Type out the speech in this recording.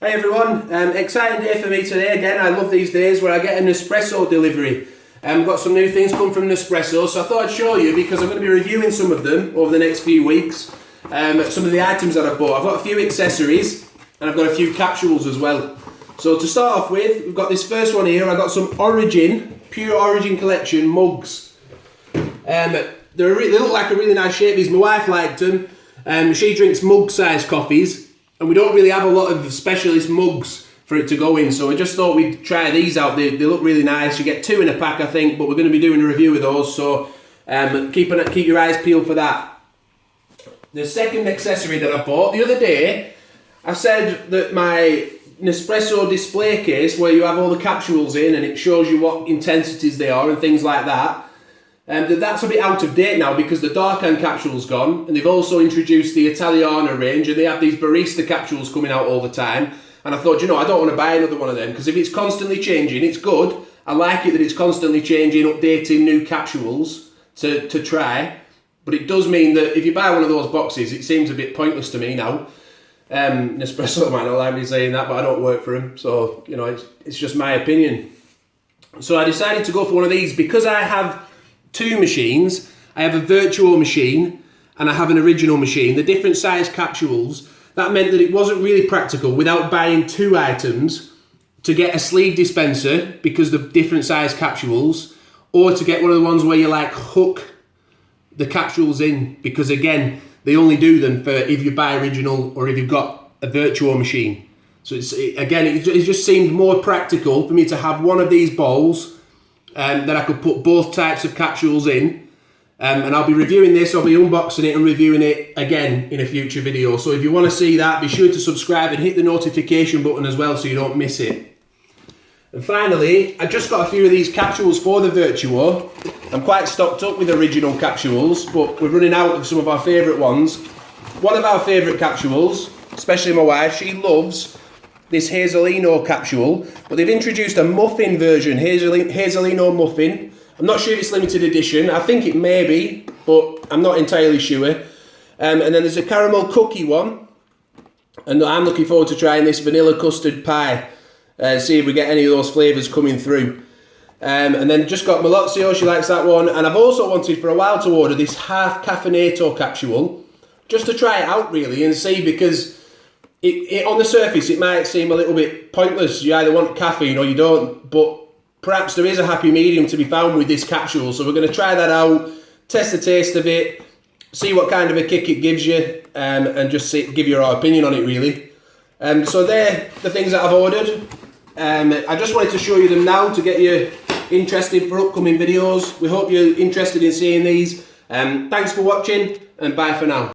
Hi everyone, exciting day for me today again. I love these days where I get an Nespresso delivery. Got some new things come from Nespresso, so I thought I'd show you because I'm going to be reviewing some of them over the next few weeks. Some of the items that I've bought. I've got a few accessories and I've got a few capsules as well. So to start off with, we've got this first one here. I've got some Origin, Pure Origin Collection mugs. They look like a really nice shape. These, my wife liked them. She drinks mug-sized coffees. And we don't really have a lot of specialist mugs for it to go in, so I just thought we'd try these out. They look really nice. You get 2 in a pack, I think, but we're going to be doing a review of those, so keep your eyes peeled for that. The second accessory that I bought the other day, I said that my Nespresso display case, where you have all the capsules in and it shows you what intensities they are and things like that, that's a bit out of date now because the Darkan capsule's gone, and they've also introduced the Italiana range, and they have these barista capsules coming out all the time. And I thought, you know, I don't want to buy another one of them because if it's constantly changing, it's good. I like it that it's constantly changing, updating new capsules to try. But it does mean that if you buy one of those boxes, it seems a bit pointless to me now. Nespresso might not like me saying that, but I don't work for them, so you know, it's just my opinion. So I decided to go for one of these because I have 2 machines. I have a Vertuo machine and I have an original machine. The different size capsules, that meant that it wasn't really practical without buying 2 items to get a sleeve dispenser because the different size capsules, or to get one of the ones where you like hook the capsules in, because again, they only do them for if you buy original or if you've got a Vertuo machine. So it just seemed more practical for me to have one of these bowls that I could put both types of capsules in, and I'll be reviewing this. I'll be unboxing it and reviewing it again in a future video, so if you want to see that, be sure to subscribe and hit the notification button as well so you don't miss it. And finally, I just got a few of these capsules for the Vertuo. I'm quite stocked up with original capsules, but we're running out of some of our favourite ones. One of our favourite capsules, especially my wife, she loves this Hazelino capsule, but they've introduced a muffin version, Hazelino muffin. I'm not sure if it's limited edition. I think it may be, but I'm not entirely sure. And then there's a caramel cookie one, and I'm looking forward to trying this vanilla custard pie. See if we get any of those flavours coming through. And then just got Malozio, she likes that one. And I've also wanted for a while to order this half caffeinato capsule, just to try it out really and see, because it on the surface it might seem a little bit pointless. You either want caffeine or you don't, but perhaps there is a happy medium to be found with this capsule. So we're going to try that out, test the taste of it, see what kind of a kick it gives you, and just give you our opinion on it really. So they're the things that I've ordered. I just wanted to show you them now to get you interested for upcoming videos. We hope you're interested in seeing these. Thanks for watching, and bye for now.